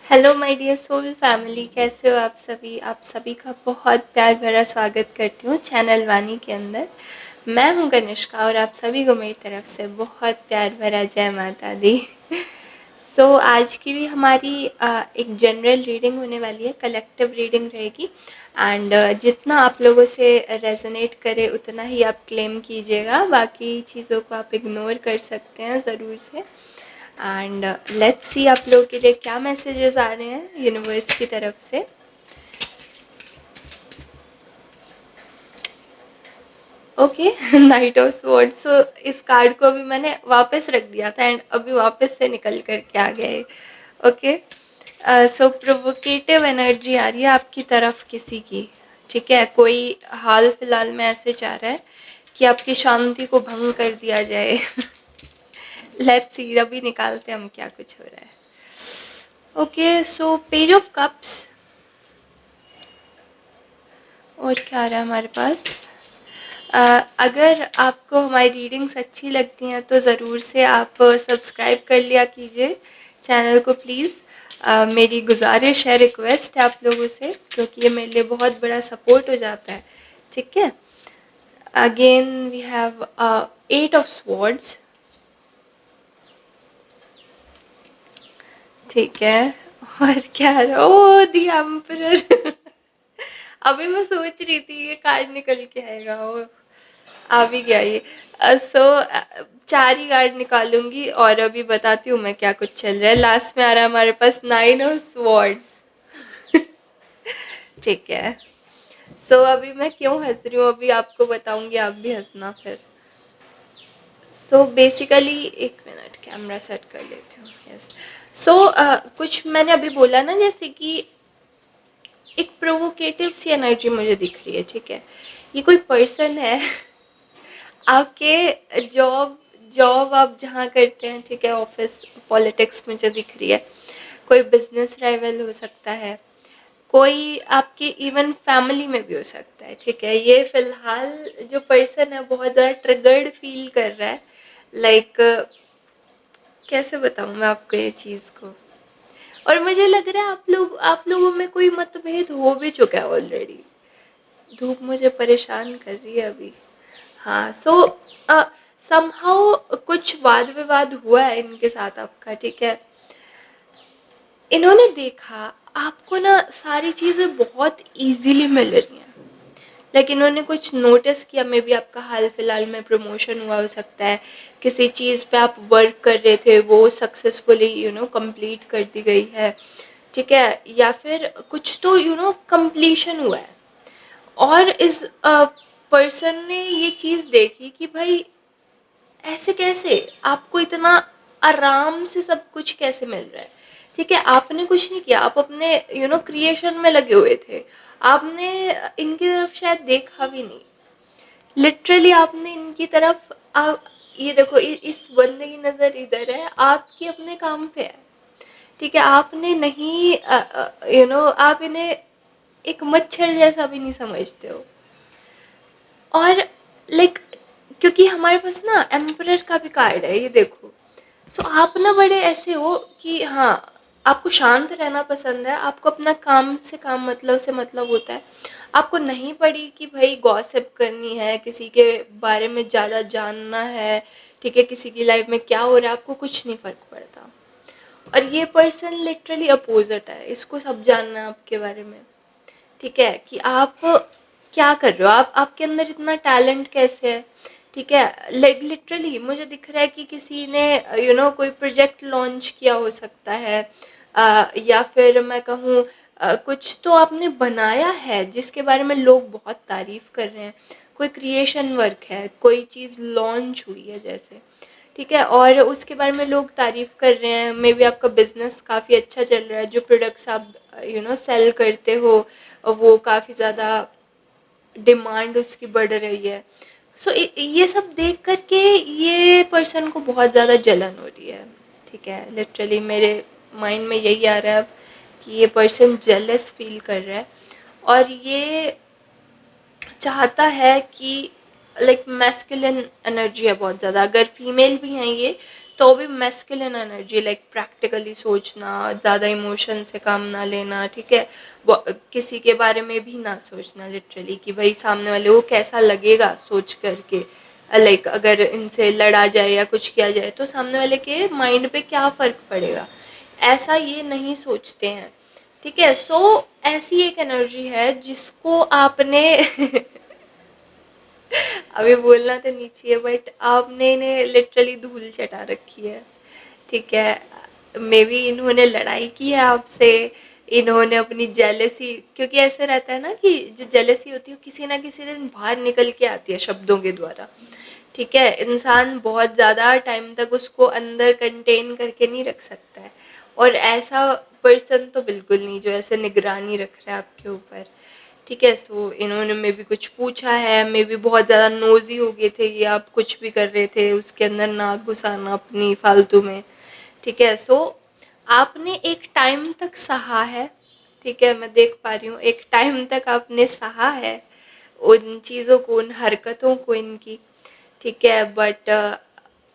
Hello my dear soul family, कैसे हो आप सभी का बहुत प्यार भरा स्वागत करती हूँ चैनल वानी के अंदर। मैं हूँ कनिष्का और आप सभी को मेरी तरफ से बहुत प्यार भरा जय माता दी। आज की भी हमारी एक जनरल रीडिंग होने वाली है, कलेक्टिव रीडिंग रहेगी। एंड जितना आप लोगों से रेजोनेट करे उतना ही आप क्लेम कीजिएगा, बाकी चीज़ों को आप इग्नोर कर सकते हैं ज़रूर से। एंड लेट्स सी आप लोगों के लिए क्या मैसेजेस आ रहे हैं यूनिवर्स की तरफ से। Okay, knight of swords. So इस कार्ड को अभी मैंने वापस रख दिया था एंड अभी वापस से निकल कर के आ गए। ओके, सो प्रोवोकेटिव एनर्जी आ रही है आपकी तरफ किसी की। ठीक है, कोई हाल फिलहाल में ऐसे चाह रहा है कि आपकी शांति को भंग कर दिया जाए। लेट्स सी, अभी निकालते हैं हम क्या कुछ हो रहा है। Okay, so page of cups. और क्या आ रहा है हमारे पास। अगर आपको हमारी रीडिंग्स अच्छी लगती हैं तो ज़रूर से आप सब्सक्राइब कर लिया कीजिए चैनल को प्लीज़। मेरी गुजारिश है, रिक्वेस्ट है आप लोगों से, क्योंकि ये मेरे लिए बहुत बड़ा सपोर्ट हो जाता है। ठीक है, again we have 8 of swords. ठीक है, और क्या ओ दी एम्परर। अभी मैं सोच रही थी ये कार्ड निकल के आएगा, वो आ भी गया ये। सो 4 ही कार्ड निकालूंगी और अभी बताती हूँ मैं क्या कुछ चल रहा है। लास्ट में आ रहा है हमारे पास 9 ऑफ स्वॉर्ड्स। ठीक है, अभी मैं क्यों हंस रही हूँ अभी आपको बताऊंगी, आप भी हंसना फिर। बेसिकली एक मिनट कैमरा सेट कर लेती हूँ। यस, कुछ मैंने अभी बोला ना, जैसे कि एक प्रोवोकेटिव सी एनर्जी मुझे दिख रही है। ठीक है, ये कोई पर्सन है। आपके जॉब जॉब आप जहाँ करते हैं, ठीक है, ऑफिस पॉलिटिक्स मुझे दिख रही है। कोई बिजनेस राइवल हो सकता है, कोई आपके इवन फैमिली में भी हो सकता है। ठीक है, ये फिलहाल जो पर्सन है बहुत ज़्यादा ट्रिगर्ड फील कर रहा है। लाइक कैसे बताऊँ मैं आपको ये चीज़ को। और मुझे लग रहा है आप लोगों में कोई मतभेद हो भी चुका है ऑलरेडी। धूप मुझे परेशान कर रही है अभी। हाँ, समहाउ कुछ वाद विवाद हुआ है इनके साथ आपका। ठीक है, इन्होंने देखा आपको ना सारी चीज़ें बहुत इजीली मिल रही हैं। लेकिन इन्होंने कुछ नोटिस किया, मे बी आपका हाल फिलहाल में प्रमोशन हुआ हो सकता है, किसी चीज़ पे आप वर्क कर रहे थे वो सक्सेसफुली कंप्लीट कर दी गई है। ठीक है, या फिर कुछ तो कंप्लीशन हुआ है। और इस पर्सन ने ये चीज़ देखी कि भाई ऐसे कैसे आपको इतना आराम से सब कुछ कैसे मिल रहा है। ठीक है, आपने कुछ नहीं किया, आप अपने क्रिएशन में लगे हुए थे। आपने इनकी तरफ शायद देखा भी नहीं। लिटरली आपने इनकी तरफ ये देखो, इस बंदे की नज़र इधर है, आपकी अपने काम पे है। ठीक है, आपने नहीं आप इन्हें एक मच्छर जैसा भी नहीं समझते हो। और लाइक क्योंकि हमारे पास ना एम्परर का भी कार्ड है, ये देखो। आप ना बड़े ऐसे हो कि हाँ, आपको शांत रहना पसंद है, आपको अपना काम से काम मतलब से मतलब होता है। आपको नहीं पड़ी कि भाई गॉसिप करनी है, किसी के बारे में ज़्यादा जानना है। ठीक है, किसी की लाइफ में क्या हो रहा है आपको कुछ नहीं फ़र्क पड़ता। और ये पर्सन लिटरली अपोजिट है, इसको सब जानना है आपके बारे में। ठीक है, कि आप क्या कर रहे हो, आप आपके अंदर इतना टैलेंट कैसे है। ठीक है, लिटरली मुझे दिख रहा है कि किसी ने कोई प्रोजेक्ट लॉन्च किया हो सकता है। या फिर मैं कहूँ कुछ तो आपने बनाया है जिसके बारे में लोग बहुत तारीफ़ कर रहे हैं। कोई क्रिएशन वर्क है, कोई चीज़ लॉन्च हुई है जैसे। ठीक है, और उसके बारे में लोग तारीफ़ कर रहे हैं। मे बी आपका बिज़नेस काफ़ी अच्छा चल रहा है, जो प्रोडक्ट्स आप सेल करते हो वो काफ़ी ज़्यादा डिमांड उसकी बढ़ रही है। ये सब देख कर के ये पर्सन को बहुत ज़्यादा जलन हो रही है। ठीक है, लिटरली मेरे माइंड में यही आ रहा है अब कि ये पर्सन जेलस फील कर रहा है। और ये चाहता है कि लाइक मैस्कुलिन एनर्जी है बहुत ज़्यादा। अगर फीमेल भी हैं ये तो भी मैस्कुलिन एनर्जी लाइक प्रैक्टिकली सोचना, ज़्यादा इमोशन से काम ना लेना, ठीक है। किसी के बारे में भी ना सोचना लिटरली कि भाई सामने वाले को कैसा लगेगा सोच करके, लाइक अगर इनसे लड़ा जाए या कुछ किया जाए तो सामने वाले के माइंड पे क्या फ़र्क पड़ेगा, ऐसा ये नहीं सोचते हैं, ठीक है। सो ऐसी एक एनर्जी है जिसको आपने अभी बोलना तो नीचे है बट आपने इन्हें लिटरली धूल चटा रखी है, ठीक है। मे बी इन्होंने लड़ाई की है आपसे, इन्होंने अपनी जेलेसी, क्योंकि ऐसे रहता है ना कि जो जेलेसी होती है किसी ना किसी दिन बाहर निकल के आती है शब्दों के द्वारा, ठीक है। इंसान बहुत ज़्यादा टाइम तक उसको अंदर कंटेन करके नहीं रख सकता है, और ऐसा पर्सन तो बिल्कुल नहीं जो ऐसे निगरानी रख रहा है आपके ऊपर, ठीक है। सो इन्होंने मे बी कुछ पूछा है, मे बी बहुत ज़्यादा नोजी हो गए थे कि आप कुछ भी कर रहे थे उसके अंदर नाक घुसाना अपनी फालतू में, ठीक है। सो आपने एक टाइम तक सहा है, ठीक है, मैं देख पा रही हूँ एक टाइम तक आपने सहा है उन चीज़ों को, उन हरकतों को इनकी, ठीक है। बट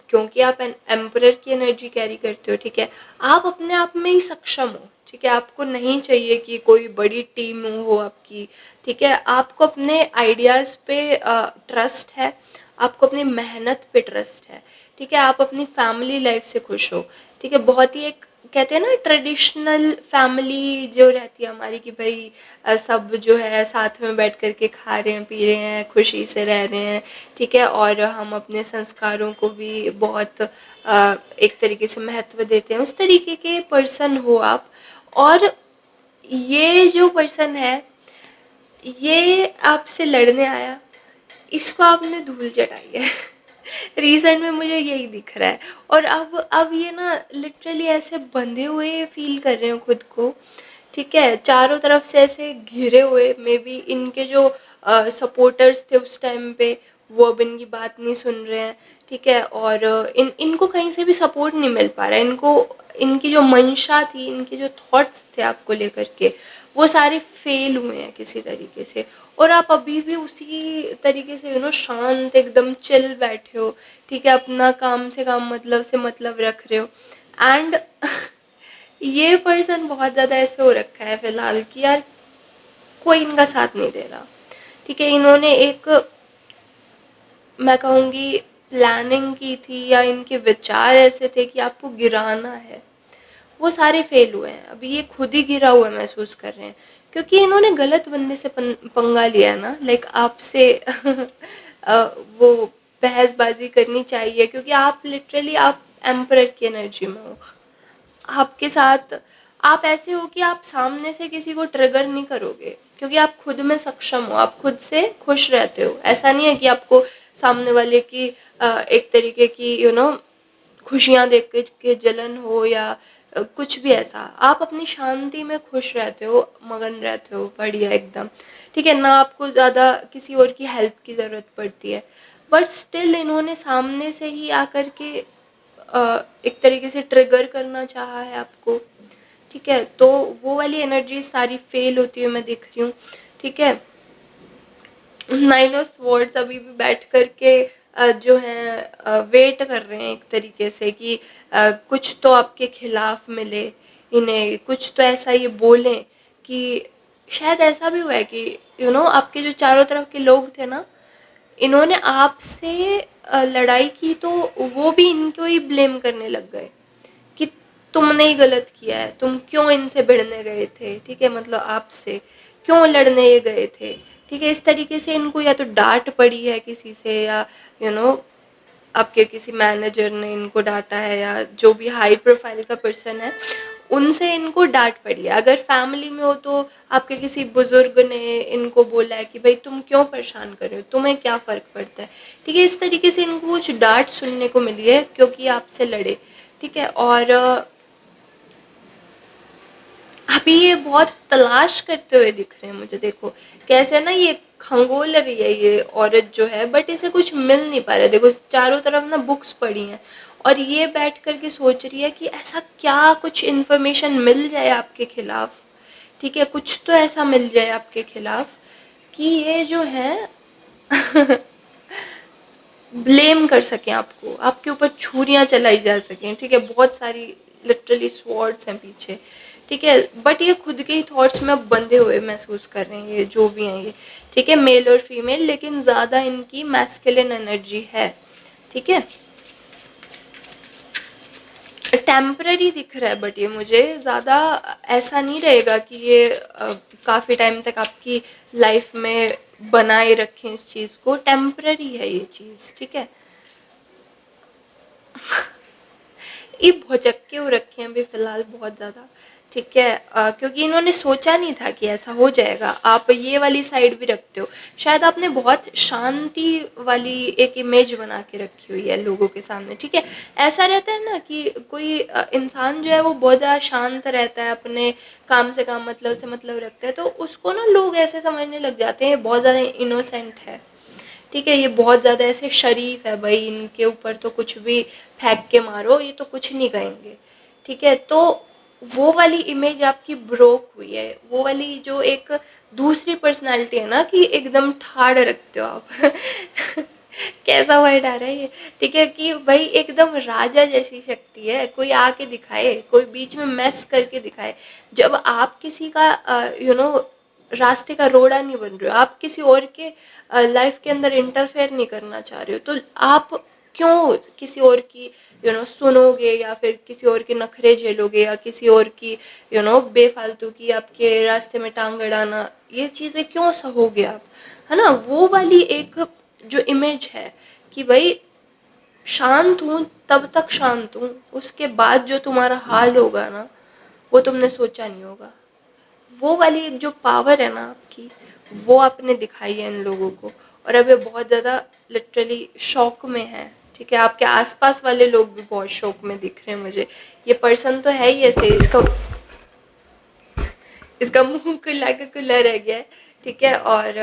क्योंकि आप एम्परर की एनर्जी कैरी करते हो, ठीक है, आप अपने आप में ही सक्षम हो, ठीक है। आपको नहीं चाहिए कि कोई बड़ी टीम हो आपकी, ठीक है। आपको अपने आइडियाज़ पे ट्रस्ट है, आपको अपनी मेहनत पे ट्रस्ट है, ठीक है। आप अपनी फैमिली लाइफ से खुश हो, ठीक है। बहुत ही एक कहते हैं ना ट्रेडिशनल फैमिली जो रहती है हमारी कि भाई सब जो है साथ में बैठ कर के खा रहे हैं, पी रहे हैं, खुशी से रह रहे हैं, ठीक है। और हम अपने संस्कारों को भी बहुत एक तरीके से महत्व देते हैं, उस तरीके के पर्सन हो आप। और ये जो पर्सन है ये आपसे लड़ने आया, इसको आपने धूल चटाई है रीज़न में मुझे यही दिख रहा है। और अब ये ना लिटरली ऐसे बंधे हुए फील कर रहे हो खुद को, ठीक है, चारों तरफ से ऐसे घिरे हुए। मे बी इनके जो सपोर्टर्स थे उस टाइम पे वो अब इनकी बात नहीं सुन रहे हैं, ठीक है। और इनको कहीं से भी सपोर्ट नहीं मिल पा रहा है, इनको इनकी जो मंशा थी, इनके जो थॉट्स थे आपको लेकर के, वो सारे फेल हुए हैं किसी तरीके से। और आप अभी भी उसी तरीके से शांत एकदम चिल बैठे हो, ठीक है, अपना काम से काम मतलब से मतलब रख रहे हो। एंड ये पर्सन बहुत ज़्यादा ऐसे हो रखा है फिलहाल कि यार कोई इनका साथ नहीं दे रहा, ठीक है। इन्होंने एक मैं कहूँगी प्लानिंग की थी या इनके विचार ऐसे थे कि आपको गिराना है, वो सारे फेल हुए हैं। अभी ये खुद ही गिरा हुआ महसूस कर रहे हैं क्योंकि इन्होंने गलत बंदे से पंगा लिया है ना, लाइक आपसे वो बहसबाजी करनी चाहिए क्योंकि आप लिटरली आप एम्परर की एनर्जी में हो। आपके साथ आप ऐसे हो कि आप सामने से किसी को ट्रिगर नहीं करोगे क्योंकि आप खुद में सक्षम हो, आप खुद से खुश रहते हो। ऐसा नहीं है कि आपको सामने वाले की एक तरीके की खुशियाँ देख के जलन हो या कुछ भी ऐसा। आप अपनी शांति में खुश रहते हो, मगन रहते हो, बढ़िया एकदम, ठीक है ना। आपको ज़्यादा किसी और की हेल्प की ज़रूरत पड़ती है, बट स्टिल इन्होंने सामने से ही आकर के एक तरीके से ट्रिगर करना चाहा है आपको, ठीक है। तो वो वाली एनर्जी सारी फेल होती हुई मैं देख रही हूँ, ठीक है। नाइन ऑफ स्वॉर्ड्स अभी भी बैठ कर के जो है वेट कर रहे हैं एक तरीके से कि कुछ तो आपके खिलाफ मिले इन्हें, कुछ तो ऐसा ये बोलें कि शायद ऐसा भी हुआ है कि आपके जो चारों तरफ के लोग थे ना, इन्होंने आपसे लड़ाई की तो वो भी इनको ही ब्लेम करने लग गए कि तुमने ही गलत किया है, तुम क्यों इनसे भिड़ने गए थे, ठीक है, मतलब आपसे क्यों लड़ने ये गए थे, ठीक है। इस तरीके से इनको या तो डांट पड़ी है किसी से या यू नो आपके किसी मैनेजर ने इनको डांटा है या जो भी हाई प्रोफाइल का पर्सन है उनसे इनको डांट पड़ी है। अगर फैमिली में हो तो आपके किसी बुजुर्ग ने इनको बोला है कि भाई तुम क्यों परेशान कर रहे हो, तुम्हें क्या फ़र्क पड़ता है, ठीक है। इस तरीके से इनको कुछ डांट सुनने को मिली है क्योंकि आपसे लड़े, ठीक है। और अभी ये बहुत तलाश करते हुए दिख रहे हैं मुझे, देखो कैसे ना ये खंगोल रही है ये औरत जो है, बट इसे कुछ मिल नहीं पा रहा है। देखो चारों तरफ ना बुक्स पड़ी हैं और ये बैठ कर के सोच रही है कि ऐसा क्या कुछ इन्फॉर्मेशन मिल जाए आपके खिलाफ, ठीक है, कुछ तो ऐसा मिल जाए आपके खिलाफ कि ये जो है ब्लेम कर सकें आपको, आपके ऊपर छुरियाँ चलाई जा सकें, ठीक है, बहुत सारी लिटरली स्वॉर्ड्स हैं पीछे, ठीक है, बट ये खुद के ही थॉट्स में अब बंधे हुए महसूस कर रहे हैं ये जो भी हैं ये, ठीक है, मेल और फीमेल, लेकिन ज़्यादा इनकी मैस्कुलिन एनर्जी है, ठीक है। टेम्पररी दिख रहा है, बट ये मुझे ज़्यादा ऐसा नहीं रहेगा कि ये काफ़ी टाइम तक आपकी लाइफ में बनाए रखें इस चीज़ को, टेम्पररी है ये चीज़, ठीक है। ये भौचक्के हो रखे हैं अभी फ़िलहाल बहुत ज़्यादा, ठीक है, क्योंकि इन्होंने सोचा नहीं था कि ऐसा हो जाएगा। आप ये वाली साइड भी रखते हो, शायद आपने बहुत शांति वाली एक इमेज बना के रखी हुई है लोगों के सामने, ठीक है। ऐसा रहता है ना कि कोई इंसान जो है वो बहुत ज़्यादा शांत रहता है, अपने काम से काम मतलब से मतलब रखता है, तो उसको ना लोग ऐसे समझने लग जाते हैं बहुत ज़्यादा इनोसेंट है, ठीक है, ये बहुत ज़्यादा ऐसे शरीफ है भाई, इनके ऊपर तो कुछ भी फेंक के मारो ये तो कुछ नहीं कहेंगे, ठीक है। तो वो वाली इमेज आपकी ब्रोक हुई है, वो वाली जो एक दूसरी पर्सनालिटी है ना कि एकदम ठाड़ रखते हो आप कैसा वर्ड आ रहा है ये, ठीक है, कि भाई एकदम राजा जैसी शक्ति है, कोई आके दिखाए, कोई बीच में मैस करके दिखाए। जब आप किसी का रास्ते का रोड़ा नहीं बन रहे हो, आप किसी और के लाइफ के अंदर इंटरफेयर नहीं करना चाह रहे हो, तो आप क्यों किसी और की सुनोगे, या फिर किसी और के नखरे झेलोगे, या किसी और की बेफालतू की आपके रास्ते में टांग अड़ाना, ये चीज़ें क्यों सहोगे आप, है ना। वो वाली एक जो इमेज है कि भाई शांत हूँ तब तक शांत हूँ, उसके बाद जो तुम्हारा हाल होगा ना वो तुमने सोचा नहीं होगा। वो वाली एक जो पावर है ना आपकी, वो आपने दिखाई है इन लोगों को, और अब ये बहुत ज़्यादा लिटरली शौक में है, ठीक है। आपके आसपास वाले लोग भी बहुत शौक में दिख रहे हैं मुझे। ये पर्सन तो है ही ऐसे, इसका इसका मुंह खुला का खुला रह गया है, ठीक है, और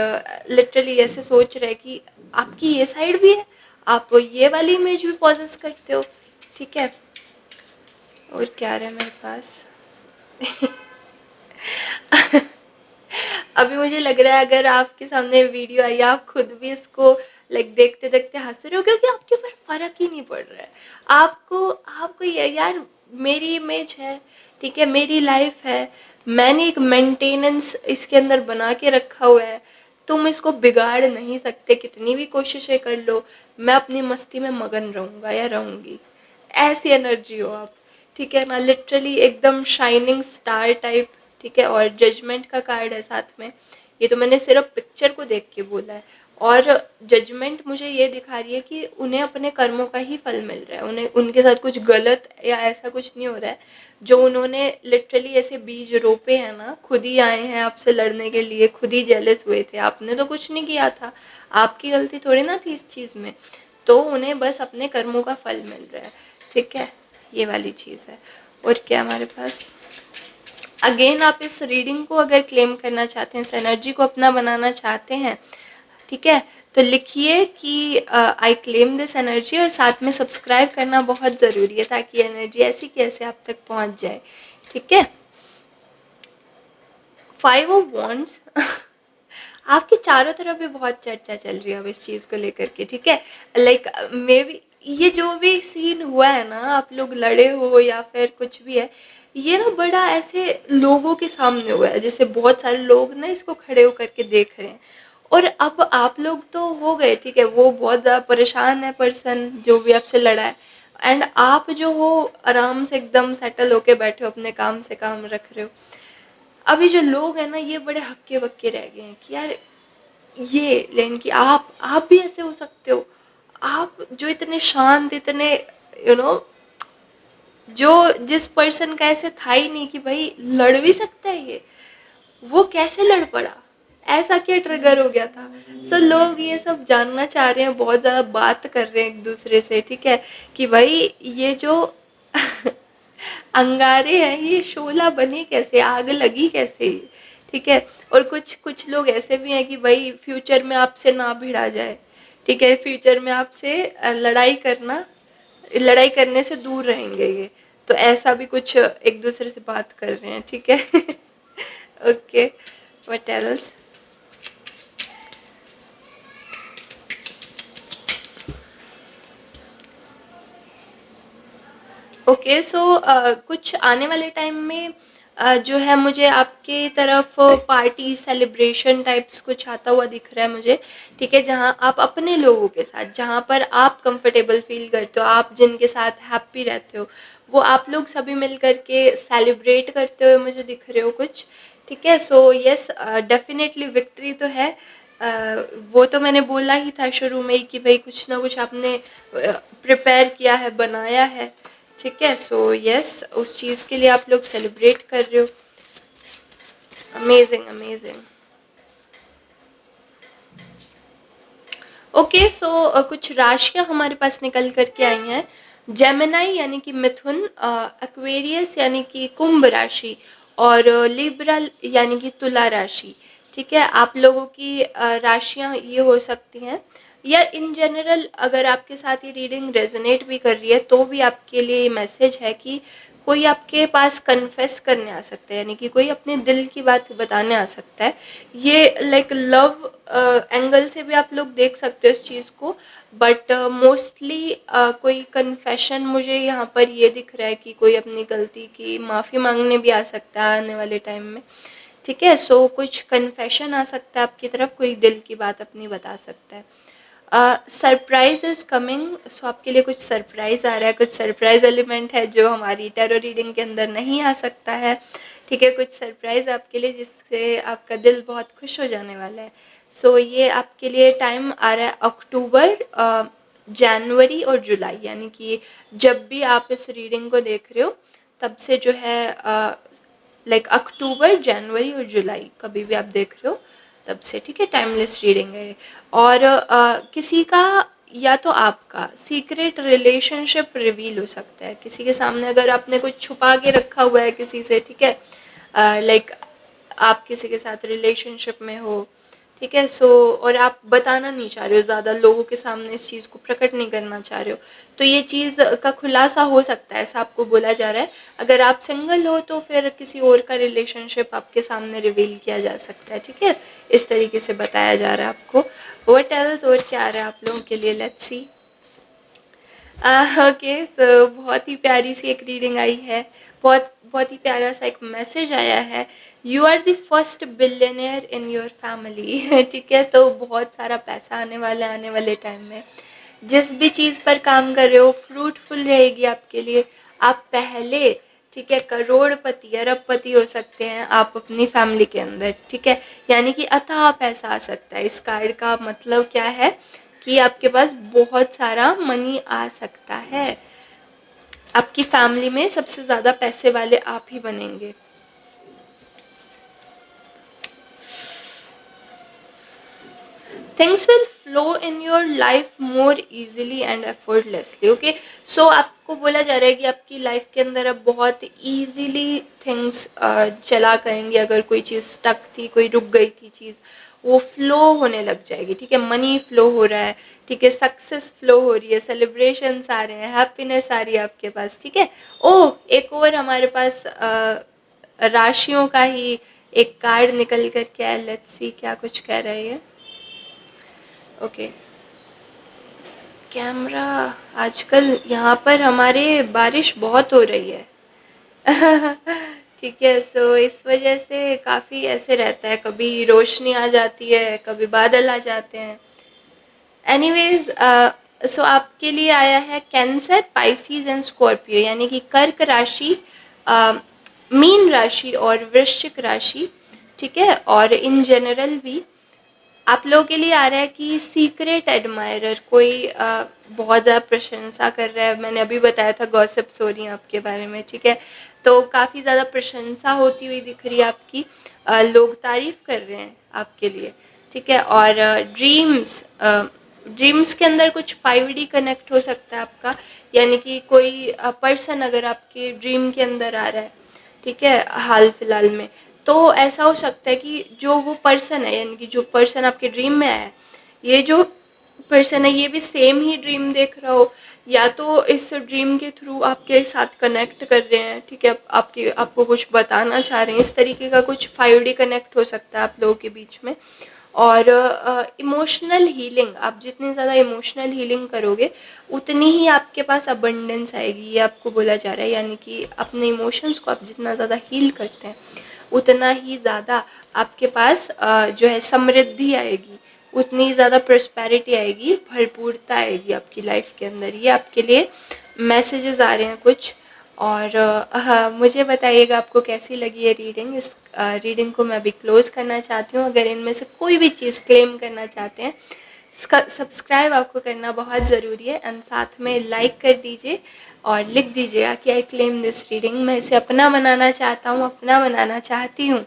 लिटरली ऐसे सोच रहे हैं कि आपकी ये साइड भी है, आप ये वाली इमेज भी पॉजेस करते हो, ठीक है। और क्या रहा है मेरे पास अभी मुझे लग रहा है अगर आपके सामने वीडियो आई, आप खुद भी इसको लाइक देखते देखते हंस रहे हो, क्योंकि आपके ऊपर फर्क ही नहीं पड़ रहा है। आपको आपको ये यार, मेरी इमेज है, ठीक है, मेरी लाइफ है, मैंने एक मेंटेनेंस इसके अंदर बना के रखा हुआ है, तुम इसको बिगाड़ नहीं सकते, कितनी भी कोशिशें कर लो, मैं अपनी मस्ती में मगन रहूँगा या रहूँगी। ऐसी एनर्जी हो आप, ठीक है ना, लिटरली एकदम शाइनिंग स्टार टाइप, ठीक है। और जजमेंट का कार्ड है साथ में, ये तो मैंने सिर्फ पिक्चर को देख के बोला है। और जजमेंट मुझे ये दिखा रही है कि उन्हें अपने कर्मों का ही फल मिल रहा है, उन्हें उनके साथ कुछ गलत या ऐसा कुछ नहीं हो रहा है। जो उन्होंने लिटरली ऐसे बीज रोपे हैं ना, खुद ही आए हैं आपसे लड़ने के लिए, खुद ही जेलस हुए थे, आपने तो कुछ नहीं किया था, आपकी गलती थोड़ी ना थी इस चीज़ में, तो उन्हें बस अपने कर्मों का फल मिल रहा है, ठीक है। ये वाली चीज़ है। और क्या हमारे पास, अगेन आप इस रीडिंग को अगर क्लेम करना चाहते हैं, इस एनर्जी को अपना बनाना चाहते हैं, ठीक है, तो लिखिए कि आई क्लेम दिस एनर्जी, और साथ में सब्सक्राइब करना बहुत ज़रूरी है ताकि एनर्जी ऐसी कैसे आप तक पहुंच जाए, ठीक है। 5 ऑफ वॉन्ड्स आपके चारों तरफ भी बहुत चर्चा चल रही है अब इस चीज़ को लेकर के, ठीक है। लाइक मे बी ये जो भी सीन हुआ है ना, आप लोग लड़े हो या फिर कुछ भी है, ये ना बड़ा ऐसे लोगों के सामने हुआ है, जैसे बहुत सारे लोग ना इसको खड़े होकर के देख रहे हैं, और अब आप लोग तो हो गए, ठीक है, वो बहुत ज़्यादा परेशान है पर्सन जो भी आपसे लड़ा है, एंड आप जो हो आराम से एकदम सेटल होके बैठे हो, अपने काम से काम रख रहे हो। अभी जो लोग हैं ना ये बड़े हक्के बक्के रह गए हैं कि यार ये, लेकिन कि आप भी ऐसे हो सकते हो, आप जो इतने शांत, इतने यू नो जो जिस पर्सन का ऐसे था ही नहीं कि भाई लड़ भी सकता है ये, वो कैसे लड़ पड़ा, ऐसा क्या ट्रिगर हो गया था। सो लोग ये सब जानना चाह रहे हैं, बहुत ज़्यादा बात कर रहे हैं एक दूसरे से, ठीक है, कि भाई ये जो अंगारे हैं ये शोला बने कैसे, आग लगी कैसे ये, ठीक है। और कुछ कुछ लोग ऐसे भी हैं कि भाई फ्यूचर में आपसे ना भिड़ा जाए, ठीक है, फ्यूचर में आपसे लड़ाई करने से दूर रहेंगे ये, तो ऐसा भी कुछ एक दूसरे से बात कर रहे हैं, ठीक है। Okay, what else. ओके, सो कुछ आने वाले टाइम में जो है मुझे आपके तरफ पार्टी सेलिब्रेशन टाइप्स कुछ आता हुआ दिख रहा है मुझे, ठीक है, जहाँ आप अपने लोगों के साथ, जहाँ पर आप कंफर्टेबल फील करते हो, आप जिनके साथ हैप्पी रहते हो, वो आप लोग सभी मिल करके सेलिब्रेट करते हुए मुझे दिख रहे हो कुछ, ठीक है। सो यस, डेफिनेटली विक्ट्री तो है। अ, वो तो मैंने बोला ही था शुरू में ही कि भाई कुछ ना कुछ आपने प्रिपेयर किया है, बनाया है, ठीक है। सो यस, उस चीज़ के लिए आप लोग सेलिब्रेट कर रहे हो। Amazing, amazing. ओके, सो कुछ राशियां हमारे पास निकल करके आई हैं। जेमिनाई यानी कि मिथुन, एक्वेरियस यानी कि कुंभ राशि, और लिब्रा यानी कि तुला राशि, ठीक है। आप लोगों की राशियां ये हो सकती हैं, या इन जनरल अगर आपके साथ ये रीडिंग रेजोनेट भी कर रही है तो भी आपके लिए ये मैसेज है कि कोई आपके पास कन्फेस करने आ सकता है, यानी कि कोई अपने दिल की बात बताने आ सकता है। ये लाइक लव एंगल से भी आप लोग देख सकते हो इस चीज़ को, बट मोस्टली कोई कन्फेशन मुझे यहाँ पर ये दिख रहा है कि कोई अपनी गलती की माफ़ी मांगने भी आ सकता है आने वाले टाइम में, ठीक है। सो कुछ कन्फेशन आ सकता है आपकी तरफ, कोई दिल की बात अपनी बता सकता है। सरप्राइज इज कमिंग, सो आपके लिए कुछ सरप्राइज आ रहा है, कुछ सरप्राइज एलिमेंट है जो हमारी टैरो रीडिंग के अंदर नहीं आ सकता है, ठीक है। कुछ सरप्राइज आपके लिए जिससे आपका दिल बहुत खुश हो जाने वाला है। सो ये आपके लिए टाइम आ रहा है अक्टूबर, जनवरी और जुलाई, यानी कि जब भी आप इस रीडिंग को देख रहे हो तब से जो है लाइक अक्टूबर, जनवरी और जुलाई, कभी भी आप देख रहे हो तब से, ठीक है। टाइमलेस रीडिंग है। और किसी का या तो आपका सीक्रेट रिलेशनशिप रिवील हो सकता है किसी के सामने, अगर आपने कुछ छुपा के रखा हुआ है किसी से, ठीक है, लाइक आप किसी के साथ रिलेशनशिप में हो, ठीक है। सो और आप बताना नहीं चाह रहे हो, ज़्यादा लोगों के सामने इस चीज़ को प्रकट नहीं करना चाह रहे हो, तो ये चीज़ का खुलासा हो सकता है, ऐसा आपको बोला जा रहा है। अगर आप सिंगल हो तो फिर किसी और का रिलेशनशिप आपके सामने रिवील किया जा सकता है, ठीक है। इस तरीके से बताया जा रहा है आपको। व्हाट एल्स, और क्या आ रहा है आप लोगों के लिए, लेट्स सी। ओके, सो बहुत ही प्यारी सी एक रीडिंग आई है, बहुत बहुत ही प्यारा सा एक मैसेज आया है। You are the first billionaire in your family, ठीक है। तो बहुत सारा पैसा आने वाला है आने वाले टाइम में, जिस भी चीज़ पर काम कर रहे हो फ्रूटफुल रहेगी आपके लिए। आप पहले, ठीक है, करोड़पति अरबपति हो सकते हैं आप अपनी फैमिली के अंदर, ठीक है। यानी कि अथाह पैसा आ सकता है। इस कार्ड का मतलब क्या है कि आपके पास बहुत सारा मनी आ सकता है। आपकी फैमिली में सबसे ज़्यादा पैसे वाले आप ही बनेंगे। Things will flow in your life more easily and effortlessly. Okay, so आपको बोला जा रहा है कि आपकी लाइफ के अंदर अब बहुत इजीली थिंग्स चला करेंगे। अगर कोई चीज़ स्टक थी, कोई रुक गई थी चीज़, वो फ्लो होने लग जाएगी, ठीक है। मनी फ्लो हो रहा है, ठीक है, सक्सेस फ्लो हो रही है, सेलिब्रेशंस आ रहे हैं, हैप्पीनेस आ रही है आपके पास, ठीक है। ओह, एक और हमारे पास राशियों का ही एक कार्ड निकल कर के आया, लेट्स सी क्या कुछ कह रहे हैं। ओके, कैमरा, आजकल यहाँ पर हमारे बारिश बहुत हो रही है। ठीक है, सो इस वजह से काफ़ी ऐसे रहता है, कभी रोशनी आ जाती है, कभी बादल आ जाते हैं। एनीवेज, सो आपके लिए आया है कैंसर, पाइसिस एंड स्कॉर्पियो, यानी कि कर्क राशि, मीन राशि और वृश्चिक राशि, ठीक है। और इन जनरल भी आप लोगों के लिए आ रहा है कि सीक्रेट एडमायरर कोई बहुत ज़्यादा प्रशंसा कर रहा है। मैंने अभी बताया था गॉसिप्स हो रही हैं आपके बारे में, ठीक है। तो काफ़ी ज़्यादा प्रशंसा होती हुई दिख रही है आपकी, लोग तारीफ़ कर रहे हैं आपके लिए, ठीक है। और ड्रीम्स के अंदर कुछ 5D कनेक्ट हो सकता है आपका, यानी कि कोई पर्सन अगर आपके ड्रीम के अंदर आ रहा है, ठीक है, हाल फिलहाल में, तो ऐसा हो सकता है कि जो वो पर्सन है, यानी कि जो पर्सन आपके ड्रीम में आया है, ये जो पर्सन है ये भी सेम ही ड्रीम देख रहा हो, या तो इस ड्रीम के थ्रू आपके साथ कनेक्ट कर रहे हैं, ठीक है, आपको कुछ बताना चाह रहे हैं। इस तरीके का कुछ 5D कनेक्ट हो सकता है आप लोगों के बीच में। और इमोशनल हीलिंग, आप जितनी ज़्यादा इमोशनल हीलिंग करोगे उतनी ही आपके पास अबंडेंस आएगी, ये आपको बोला जा रहा है। यानी कि अपने इमोशंस को आप जितना ज़्यादा हील करते हैं उतना ही ज़्यादा आपके पास जो है समृद्धि आएगी, उतनी ज़्यादा प्रॉस्पेरिटी आएगी, भरपूरता आएगी आपकी लाइफ के अंदर। ये आपके लिए मैसेजेस आ रहे हैं कुछ। और हाँ, मुझे बताइएगा आपको कैसी लगी ये रीडिंग। इस रीडिंग को मैं अभी क्लोज़ करना चाहती हूँ। अगर इनमें से कोई भी चीज़ क्लेम करना चाहते हैं, सब्सक्राइब आपको करना बहुत ज़रूरी है, एंड साथ में लाइक कर दीजिए और लिख दीजिएगा कि आई क्लेम दिस रीडिंग। मैं इसे अपना बनाना चाहता हूँ, अपना बनाना चाहती हूँ,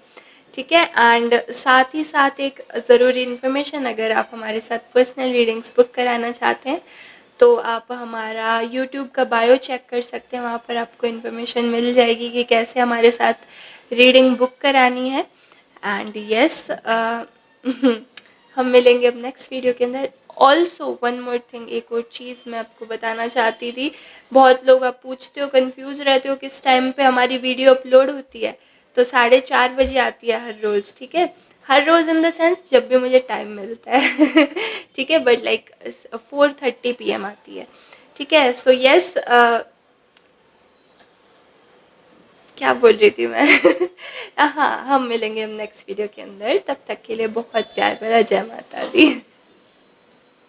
ठीक है। एंड साथ ही साथ एक ज़रूरी इन्फॉर्मेशन, अगर आप हमारे साथ पर्सनल रीडिंग्स बुक कराना चाहते हैं तो आप हमारा यूट्यूब का बायो चेक कर सकते हैं, वहाँ पर आपको इन्फॉर्मेशन मिल जाएगी कि कैसे हमारे साथ रीडिंग बुक करानी है। एंड यस, हम मिलेंगे अब नेक्स्ट वीडियो के अंदर। ऑल्सो वन मोर थिंग, एक और चीज़ मैं आपको बताना चाहती थी। बहुत लोग आप पूछते हो, कंफ्यूज रहते हो किस टाइम पे हमारी वीडियो अपलोड होती है। तो 4:30 बजे आती है हर रोज़, ठीक है। हर रोज़ इन द सेंस जब भी मुझे टाइम मिलता है ठीक है, बट लाइक 4:30 PM आती है, ठीक है। सो यस, क्या बोल रही थी मैं हाँ, हम मिलेंगे हम नेक्स्ट वीडियो के अंदर। तब तक के लिए बहुत प्यार भरा जय माता दी।